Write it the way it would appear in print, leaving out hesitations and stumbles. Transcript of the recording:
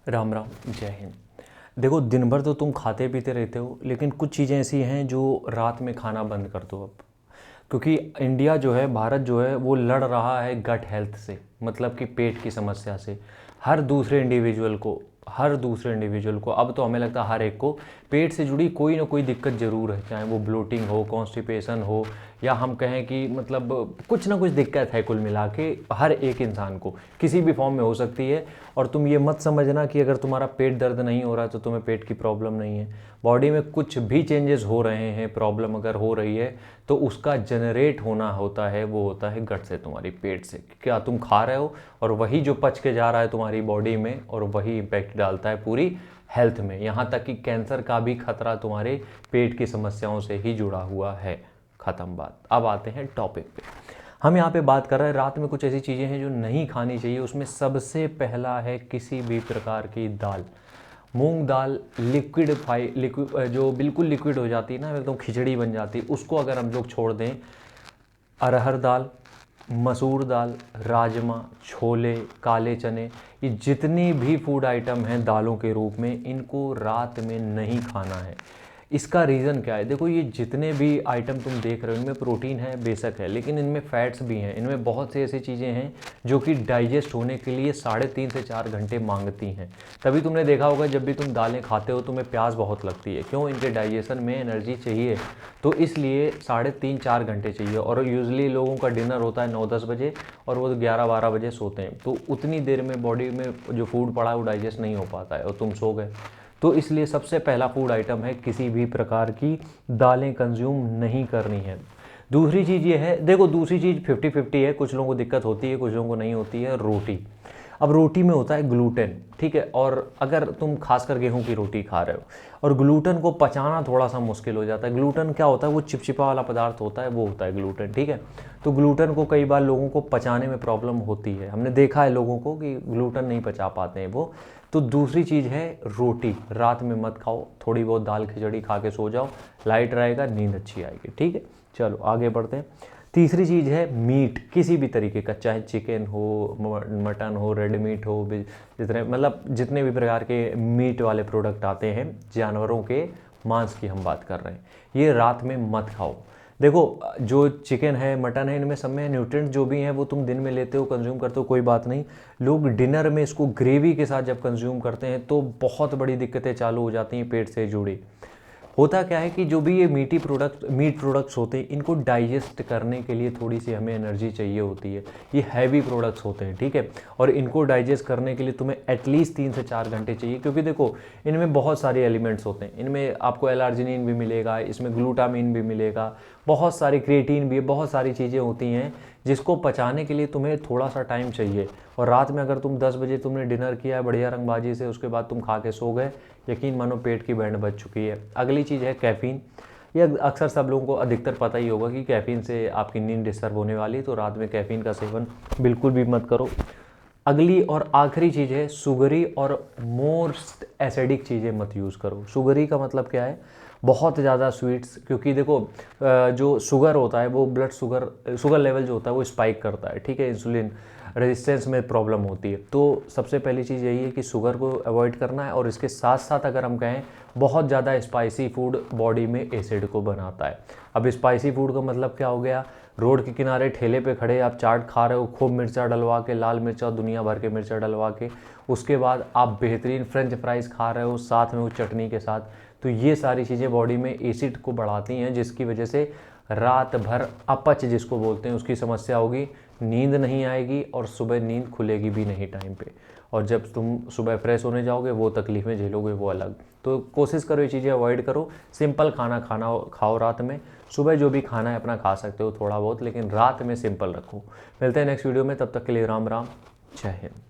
राम राम, जय हिंद। देखो, दिन भर तो तुम खाते पीते रहते हो, लेकिन कुछ चीज़ें ऐसी हैं जो रात में खाना बंद कर दो अब। क्योंकि इंडिया जो है, भारत जो है, वो लड़ रहा है गट हेल्थ से, मतलब कि पेट की समस्या से। हर दूसरे इंडिविजुअल को हर दूसरे इंडिविजुअल को, अब तो हमें लगता है हर एक को पेट से जुड़ी कोई ना कोई दिक्कत ज़रूर है। चाहे वो ब्लोटिंग हो, कॉन्स्टिपेशन हो, या हम कहें कि मतलब कुछ ना कुछ दिक्कत है। कुल मिला के हर एक इंसान को किसी भी फॉर्म में हो सकती है। और तुम ये मत समझना कि अगर तुम्हारा पेट दर्द नहीं हो रहा है तो तुम्हें पेट की प्रॉब्लम नहीं है। बॉडी में कुछ भी चेंजेस हो रहे हैं, प्रॉब्लम अगर हो रही है, तो उसका जनरेट होना होता है, वो होता है गट से, तुम्हारी पेट से। क्या तुम खा रहे हो और वही जो पच के जा रहा है तुम्हारी बॉडी में, और वही इम्पैक्ट डालता है पूरी हेल्थ में। यहाँ तक कि कैंसर का भी खतरा तुम्हारे पेट की समस्याओं से ही जुड़ा हुआ है। ख़त्म बात। अब आते हैं टॉपिक पे। हम यहाँ पे बात कर रहे हैं रात में कुछ ऐसी चीज़ें हैं जो नहीं खानी चाहिए। उसमें सबसे पहला है किसी भी प्रकार की दाल। मूंग दाल लिक्विड जो बिल्कुल लिक्विड हो जाती है ना, एकदम खिचड़ी बन जाती है, उसको अगर हम लोग छोड़ दें। अरहर दाल, मसूर दाल, राजमा, छोले, काले चने, ये जितनी भी फूड आइटम हैं दालों के रूप में, इनको रात में नहीं खाना है। इसका रीज़न क्या है? देखो, ये जितने भी आइटम तुम देख रहे हो, इनमें प्रोटीन है, बेशक है, लेकिन इनमें फैट्स भी हैं। इनमें बहुत सी ऐसी चीज़ें हैं जो कि डाइजेस्ट होने के लिए 3.5 से 4 घंटे मांगती हैं। तभी तुमने देखा होगा जब भी तुम दालें खाते हो तुम्हें प्यास बहुत लगती है। क्यों? इनके डाइजेशन में एनर्जी चाहिए, तो इसलिए 3.5-4 घंटे चाहिए। और यूजुअली लोगों का डिनर होता है 9-10 बजे, और वो 11-12 बजे सोते हैं। तो उतनी देर में बॉडी में जो फूड पड़ा है वो डाइजेस्ट नहीं हो पाता है और तुम सो गए। तो इसलिए सबसे पहला फूड आइटम है, किसी भी प्रकार की दालें कंज्यूम नहीं करनी है। दूसरी चीज़ ये है, देखो दूसरी चीज़ 50-50 है। कुछ लोगों को दिक्कत होती है, कुछ लोगों को नहीं होती है। रोटी। अब रोटी में होता है ग्लूटेन, ठीक है। और अगर तुम खासकर गेहूं की रोटी खा रहे हो, और ग्लूटेन को पचाना थोड़ा सा मुश्किल हो जाता है। ग्लूटेन क्या होता है? वो चिपचिपा वाला पदार्थ होता है, वो होता है ग्लूटेन, ठीक है। तो ग्लूटेन को कई बार लोगों को पचाने में प्रॉब्लम होती है। हमने देखा है लोगों को कि ग्लूटेन नहीं पचा पाते हैं वो। तो दूसरी चीज़ है रोटी। रात में मत खाओ, थोड़ी बहुत दाल खिचड़ी खा के सो जाओ, लाइट रहेगा, नींद अच्छी आएगी, ठीक है। चलो आगे बढ़ते हैं। तीसरी चीज़ है मीट, किसी भी तरीके का, चाहे चिकन हो, मटन हो, रेड मीट हो, जितने मतलब जितने भी प्रकार के मीट वाले प्रोडक्ट आते हैं, जानवरों के मांस की हम बात कर रहे हैं, ये रात में मत खाओ। देखो, जो चिकन है, मटन है, इनमें सब में न्यूट्रिएंट जो भी हैं वो तुम दिन में लेते हो, कंज्यूम करते हो, कोई बात नहीं। लोग डिनर में इसको ग्रेवी के साथ जब कंज्यूम करते हैं तो बहुत बड़ी दिक्कतें चालू हो जाती हैं पेट से जुड़ी। होता क्या है कि जो भी ये मीट प्रोडक्ट्स होते हैं, इनको डाइजेस्ट करने के लिए थोड़ी सी हमें एनर्जी चाहिए होती है। ये हैवी प्रोडक्ट्स होते हैं, ठीक है। और इनको डाइजेस्ट करने के लिए तुम्हें एटलीस्ट 3 से 4 घंटे चाहिए, क्योंकि देखो इनमें बहुत सारे एलिमेंट्स होते हैं। इनमें आपको एलार्जिनिन भी मिलेगा, इसमें ग्लूटामिन भी मिलेगा, बहुत सारी क्रिएटिन भी है, बहुत सारी चीज़ें होती हैं जिसको पचाने के लिए तुम्हें थोड़ा सा टाइम चाहिए। और रात में अगर तुम 10 बजे तुमने डिनर किया है बढ़िया रंगबाजी से, उसके बाद तुम खा के सो गए, यकीन मानो पेट की बैंड बज चुकी है। अगली चीज़ है कैफ़ीन। ये अक्सर सब लोगों को अधिकतर पता ही होगा कि कैफ़ीन से आपकी नींद डिस्टर्ब होने वाली है, तो रात में कैफ़ीन का सेवन बिल्कुल भी मत करो। अगली और आखिरी चीज़ है सुगरी और मोस्ट एसिडिक चीज़ें मत यूज़ करो। सुगरी का मतलब क्या है? बहुत ज़्यादा स्वीट्स, क्योंकि देखो जो शुगर होता है वो ब्लड शुगर लेवल जो होता है वो स्पाइक करता है, ठीक है। इंसुलिन रेजिस्टेंस में प्रॉब्लम होती है। तो सबसे पहली चीज़ यही है कि शुगर को अवॉइड करना है। और इसके साथ साथ अगर हम कहें, बहुत ज़्यादा स्पाइसी फूड बॉडी में एसिड को बनाता है। अब स्पाइसी फूड का मतलब क्या हो गया? रोड के किनारे ठेले पे खड़े आप चाट खा रहे हो, खूब मिर्चा डलवा के, लाल मिर्चा दुनिया भर के मिर्चा डलवा के, उसके बाद आप बेहतरीन फ्रेंच फ्राइज़ खा रहे हो साथ में वो चटनी के साथ। तो ये सारी चीज़ें बॉडी में एसिड को बढ़ाती हैं, जिसकी वजह से रात भर अपच जिसको बोलते हैं उसकी समस्या होगी, नींद नहीं आएगी, और सुबह नींद खुलेगी भी नहीं टाइम पे। और जब तुम सुबह फ्रेश होने जाओगे वो तकलीफ़ें झेलोगे, वो अलग। तो कोशिश करो ये चीज़ें अवॉइड करो। सिंपल खाना खाओ रात में। सुबह जो भी खाना है अपना खा सकते हो थोड़ा बहुत, लेकिन रात में सिंपल रखो। मिलते हैं नेक्स्ट वीडियो में, तब तक के लिए राम राम, जय हिंद।